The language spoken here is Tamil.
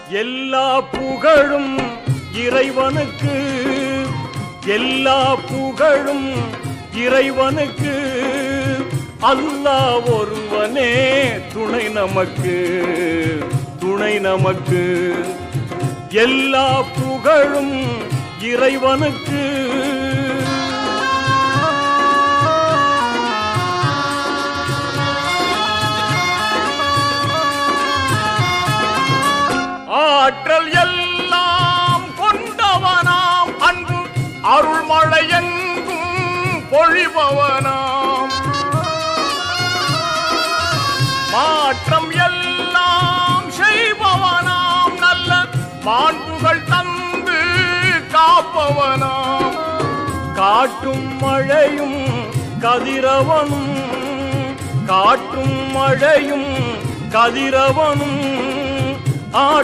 எல்லா புகழும் இறைவனுக்கு, எல்லா புகழும் இறைவனுக்கு. அல்லாஹ் ஒருவனே துணை நமக்கு, துணை நமக்கு. எல்லா புகழும் இறைவனுக்கு. ஆற்றல் எல்லாம் கொண்டவனாம், அன்பு அருள்மழை எங்கும் பொழிபவனாம். மாற்றம் எல்லாம் செய்பவனாம், நல்ல மாண்புகள் தந்து காப்பவனாம். காட்டும் மழையும் கதிரவனும், காட்டும் மழையும் கதிரவனும்.